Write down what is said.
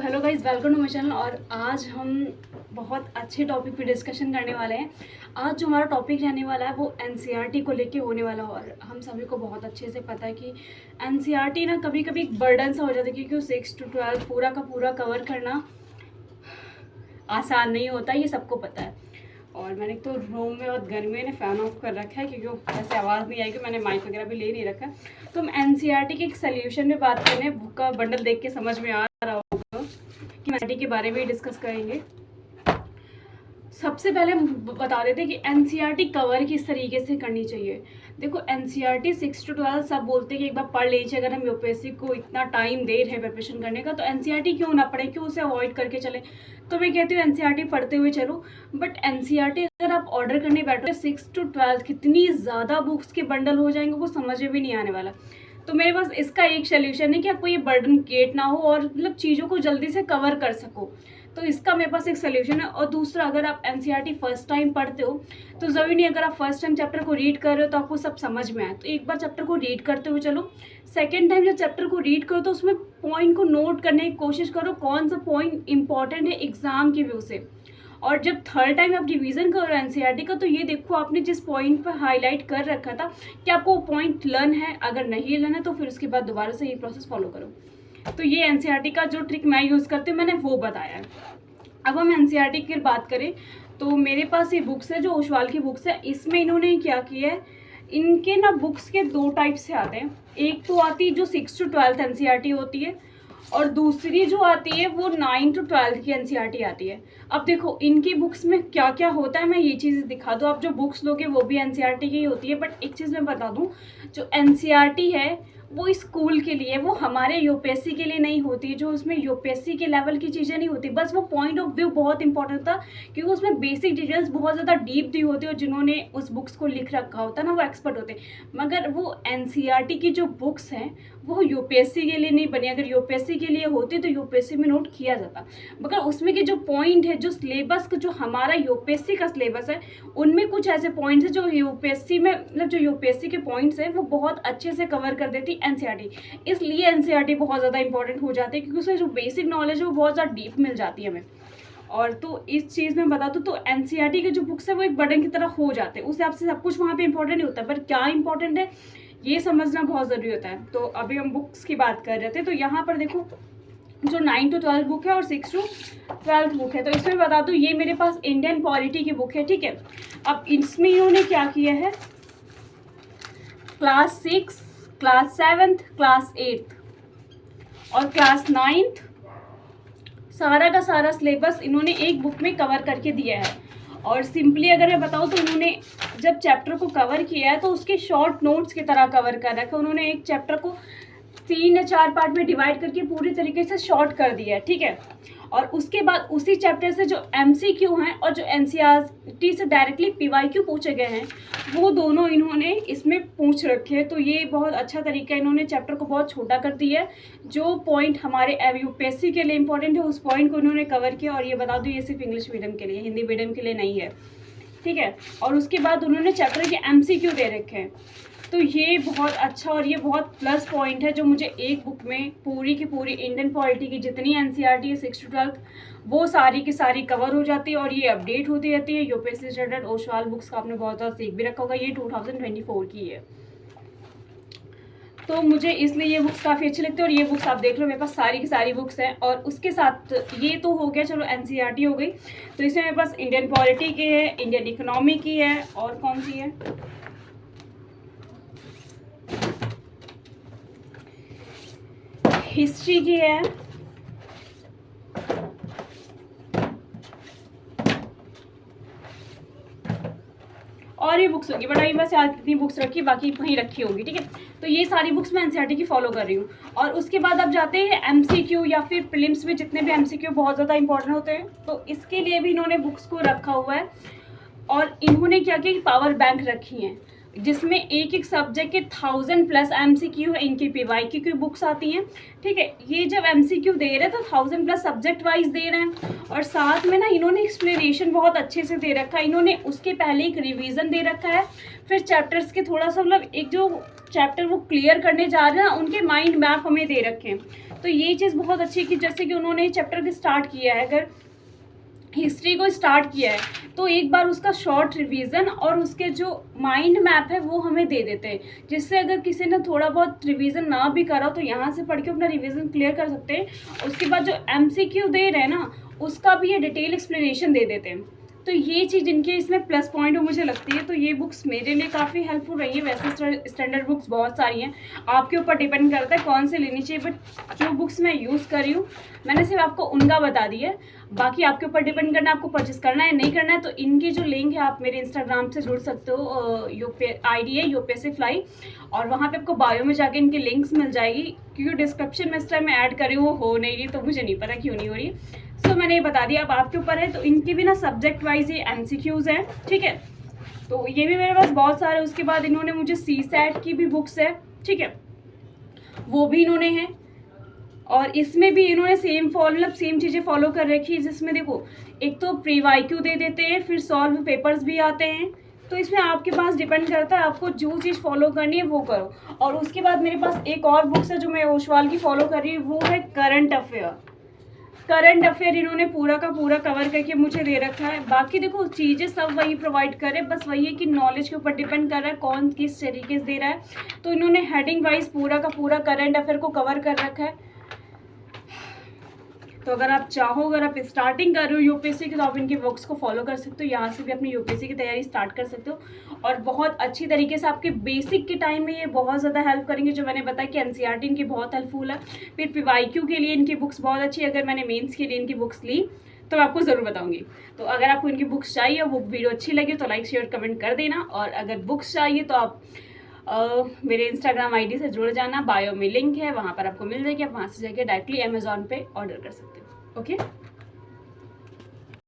Hello guys, welcome to my channel. और आज हम बहुत अच्छे टॉपिक पे डिस्कशन करने वाले हैं। आज जो हमारा टॉपिक रहने वाला है वो एनसीईआरटी को लेके होने वाला है। और हम सभी को बहुत अच्छे से पता है कि एनसीईआरटी ना कभी कभी एक बर्डन सा हो जाता है, क्योंकि 6 to 12 पूरा का पूरा कवर करना आसान नहीं होता, ये सबको पता है। और मैंने तो रूम में और गर्मी में फ़ैन ऑफ कर रखा है, क्योंकि ऐसे आवाज़ नहीं आएगी। मैंने माइक वगैरह भी ले नहीं रखा है। तो हम एनसीईआरटी के एक सोल्यूशन में बात करें। बुक का बंडल देख के समझ में आ रहा होगा कि एनसीईआरटी के बारे में डिस्कस करेंगे। सबसे पहले हम बता देते हैं कि एनसीईआरटी कवर किस तरीके से करनी चाहिए। देखो, एनसीईआरटी 6 to 12 सब बोलते हैं कि एक बार पढ़ लीजिए। अगर हम यूपीएससी को इतना टाइम दे रहे हैं प्रिपरेशन करने का, तो एनसीईआरटी क्यों ना पढ़े, क्यों उसे अवॉइड करके चले। तो मैं कहती हूँ एनसीईआरटी पढ़ते हुए चलो। बट एनसीईआरटी अगर आप ऑर्डर करने बैठो 6 to 12 कितनी ज़्यादा बुक्स के बंडल हो जाएंगे, वो समझ में भी नहीं आने वाला। तो मेरे पास इसका एक सोल्यूशन है कि आपको ये बर्डन क्रिएट ना हो और मतलब चीज़ों को जल्दी से कवर कर सको। तो इसका मेरे पास एक सोल्यूशन है। और दूसरा, अगर आप एनसीईआरटी फर्स्ट टाइम पढ़ते हो तो ज़रूरी नहीं अगर आप फर्स्ट टाइम चैप्टर को रीड कर रहे हो तो आपको सब समझ में आए। तो एक बार चैप्टर को रीड करते हुए चलो। सेकेंड टाइम जब चैप्टर को रीड करो तो उसमें पॉइंट को नोट करने की कोशिश करो, कौन सा पॉइंट इंपॉर्टेंट है एग्जाम की व्यू से। और जब थर्ड टाइम आप रिवीजन करो एनसीईआरटी का, तो ये देखो आपने जिस पॉइंट पर हाईलाइट कर रखा था कि आपको वो पॉइंट लर्न है। अगर नहीं लर्न है तो फिर उसके बाद दोबारा से ये प्रोसेस फॉलो करो। तो ये एनसीईआरटी का जो ट्रिक मैं यूज़ करती हूँ मैंने वो बताया है। अब हम एनसीईआरटी की बात करें तो मेरे पास ये बुक्स है जो ओशवाल की बुक्स है। इसमें इन्होंने क्या किया है, इनके ना बुक्स के दो टाइप से आते हैं। एक तो आती है जो 6 to 12 एनसीईआरटी होती है, और दूसरी जो आती है वो 9 to 12 की एनसीईआरटी आती है। अब देखो इनकी बुक्स में क्या क्या होता है, मैं ये चीज़ दिखा दूँ। आप जो बुक्स लोगे वो भी एनसीईआरटी की होती है, बट एक चीज़ मैं बता दूँ, जो एनसीईआरटी है वो स्कूल के लिए, वो हमारे यूपीएससी के लिए नहीं होती। जो उसमें यूपीएससी के लेवल की चीज़ें नहीं होती, बस वो पॉइंट ऑफ व्यू बहुत इंपॉर्टेंट था, क्योंकि उसमें बेसिक डिटेल्स बहुत ज़्यादा डीप दी होती है। और जिन्होंने उस बुक्स को लिख रखा होता है ना, वो एक्सपर्ट होते हैं। मगर वो एनसीईआरटी की जो बुक्स हैं वो यूपीएससी के लिए नहीं बनी। अगर यूपीएससी के लिए होती तो यूपीएससी में नोट किया जाता, मगर उसमें के जो पॉइंट है, जो सिलेबस का, जो हमारा यूपीएससी का सिलेबस है, उनमें कुछ ऐसे पॉइंट्स हैं जो यूपीएससी में, मतलब जो यूपीएससी के पॉइंट्स हैं वो बहुत अच्छे से कवर कर देती एनसीईआरटी। इसलिए एनसीईआरटी बहुत ज़्यादा इंपॉर्टेंट हो जाती है, क्योंकि उसमें जो बेसिक नॉलेज है वो बहुत ज़्यादा डीप मिल जाती है हमें। और तो इस चीज़ में बता दूँ तो एनसीईआरटी के जो बुक्स है वो एक बर्डन की तरह हो जाते हैं। उस हिसाब से सब कुछ वहाँ पे इंपॉर्टेंट नहीं होता, पर क्या इंपॉर्टेंट है ये समझना बहुत ज़रूरी होता है। तो अभी हम बुक्स की बात कर रहे थे, तो यहाँ पर देखो जो 9 to 12 बुक है और 6 to 12 बुक है। तो इसमें बता दूँ ये मेरे पास इंडियन पॉलिटी की बुक है, ठीक है। अब इसमें इन्होंने क्या किया है, क्लास 6, क्लास 7, क्लास 8 और क्लास 9 सारा का सारा सिलेबस इन्होंने एक बुक में कवर करके दिया है। और सिंपली अगर मैं बताऊँ तो इन्होंने जब चैप्टर को कवर किया है तो उसके शॉर्ट नोट्स की तरह कवर कर रखा है। उन्होंने एक चैप्टर को 3 या 4 पार्ट में डिवाइड करके पूरी तरीके से शॉर्ट कर दिया है, ठीक है। और उसके बाद उसी चैप्टर से जो एमसीक्यू हैं और जो एनसीईआरटी से डायरेक्टली पीवाईक्यू पूछे गए हैं वो दोनों इन्होंने इसमें पूछ रखे हैं। तो ये बहुत अच्छा तरीका है, इन्होंने चैप्टर को बहुत छोटा कर दिया है। जो पॉइंट हमारे यूपीएससी के लिए इंपॉर्टेंट है उस पॉइंट को इन्होंने कवर किया। और ये बता दूँ ये सिर्फ इंग्लिश मीडियम के लिए, हिंदी मीडियम के लिए नहीं है, ठीक है। और उसके बाद उन्होंने चैप्टर के एमसीक्यू दे रखे हैं। तो ये बहुत अच्छा और ये बहुत प्लस पॉइंट है, जो मुझे एक बुक में पूरी की पूरी इंडियन पॉलिटी की जितनी एनसीईआरटी है 6 to 12 वो सारी की सारी कवर हो जाती है। और ये अपडेट होती रहती है। यूपीएससी स्टैंडर्ड ओशवाल बुक्स का आपने बहुत ज़्यादा सीख भी रखा होगा, ये 2024 की है। तो मुझे इसलिए ये बुक्स काफ़ी अच्छी लगती है। और ये बुक्स आप देख लो मेरे पास सारी की सारी बुक्स हैं। और उसके साथ ये तो हो गया, चलो एनसीईआरटी हो गई। तो इसमें मेरे पास इंडियन पॉलिटी की है, इंडियन इकोनॉमी की है, और कौन सी है, हिस्ट्री की है, और ये बुक्स होगी। बट अभी बस याद कितनी बुक्स रखी, बाकी वहीं रखी होगी, ठीक है। तो ये सारी बुक्स मैं एनसीईआरटी की फॉलो कर रही हूँ। और उसके बाद अब जाते हैं एमसीक्यू या फिर प्रीलिम्स में जितने भी एमसीक्यू बहुत ज़्यादा इंपॉर्टेंट होते हैं, तो इसके लिए भी इन्होंने बुक्स को रखा हुआ है। और इन्होंने क्या किया कि पावर बैंक रखी हैं। जिसमें एक एक सब्जेक्ट के 1000+ MCQ है, इनकी PYQ की बुक्स आती हैं, ठीक है। ये जब MCQ दे रहे हैं तो 1000+ सब्जेक्ट वाइज दे रहे हैं, और साथ में ना इन्होंने एक्सप्लेनेशन बहुत अच्छे से दे रखा है। इन्होंने उसके पहले एक रिवीजन दे रखा है, फिर चैप्टर्स के थोड़ा सा मतलब एक जो चैप्टर वो क्लियर करने जा रहे हैं ना, उनके माइंड मैप हमें दे रखे हैं। तो ये चीज़ बहुत अच्छी कि जैसे कि उन्होंने चैप्टर को स्टार्ट किया है, अगर हिस्ट्री को स्टार्ट किया है तो एक बार उसका शॉर्ट रिवीजन और उसके जो माइंड मैप है वो हमें दे देते हैं, जिससे अगर किसी ने थोड़ा बहुत रिवीजन ना भी करा तो यहाँ से पढ़ के अपना रिवीजन क्लियर कर सकते हैं। उसके बाद जो MCQ दे रहे हैं ना, उसका भी ये डिटेल एक्सप्लेनेशन दे देते हैं। तो ये चीज़ इनके इसमें प्लस पॉइंट मुझे लगती है। तो ये बुक्स मेरे लिए काफ़ी हेल्पफुल रही है। वैसे स्टैंडर्ड बुक्स बहुत सारी हैं, आपके ऊपर डिपेंड करता है कौन से लेनी चाहिए, बट जो बुक्स मैं यूज़ कर रही हूँ मैंने सिर्फ आपको उनका बता दिया है। बाकी आपके ऊपर डिपेंड करना है आपको परचेस करना है नहीं करना है। तो इनकी जो लिंक है आप मेरे इंस्टाग्राम से जुड़ सकते हो, ID है UPSC फ्लाई, और वहाँ पे आपको बायो में जाके इनकी लिंक्स मिल जाएगी, क्योंकि डिस्क्रिप्शन में इस टाइम मैं ऐड करी हूँ, वो हो नहीं रही, तो मुझे नहीं पता क्यों नहीं हो रही। सो मैंने ये बता दिया, अब आपके ऊपर है। तो इनकी भी ना सब्जेक्ट वाइज ये MCQs हैं, ठीक है। तो ये भी मेरे पास बहुत सारे। उसके बाद इन्होंने मुझे CSAT की भी बुक्स है, ठीक है, वो भी इन्होंने हैं। और इसमें भी इन्होंने सेम चीज़ें फॉलो कर रखी है, जिसमें देखो एक तो PYQ दे देते हैं, फिर सॉल्व पेपर्स भी आते हैं। तो इसमें आपके पास डिपेंड करता है आपको जो चीज़ फॉलो करनी है वो करो। और उसके बाद मेरे पास एक और बुक्स है जो मैं ओशवाल की फॉलो कर रही हूँ, वो है करंट अफेयर इन्होंने पूरा का पूरा कवर करके मुझे दे रखा है। बाकी देखो चीज़ें सब वही प्रोवाइड करे, बस वही है कि नॉलेज के ऊपर डिपेंड कर रहा है कौन किस तरीके से दे रहा है। तो इन्होंने हेडिंग वाइज पूरा का पूरा करंट अफेयर को कवर कर रखा है। तो अगर आप चाहो, अगर आप स्टार्टिंग कर रहे हो UPSC की, तो आप इनकी बुक्स को फॉलो कर सकते हो। यहाँ से भी अपनी UPSC की तैयारी स्टार्ट कर सकते हो, और बहुत अच्छी तरीके से आपके बेसिक के टाइम में ये बहुत ज़्यादा हेल्प करेंगे। जो मैंने बताया कि NCERT इनकी बहुत हेल्पफुल है। फिर PYQ के लिए इनकी बुक्स बहुत अच्छी है। अगर मैंने मेन्स के लिए इनकी बुक्स ली तो मैं आपको ज़रूर बताऊंगी। तो अगर आपको इनकी बुक्स चाहिए, वो वीडियो अच्छी लगी तो लाइक शेयर कमेंट कर देना। और अगर बुक्स चाहिए तो आप मेरे इंस्टाग्राम ID से जुड़ जाना, बायो में लिंक है, वहाँ पर आपको मिल जाएगी। आप वहाँ से जाके डायरेक्टली अमेज़ॉन पे ऑर्डर कर सकते हो। ओके।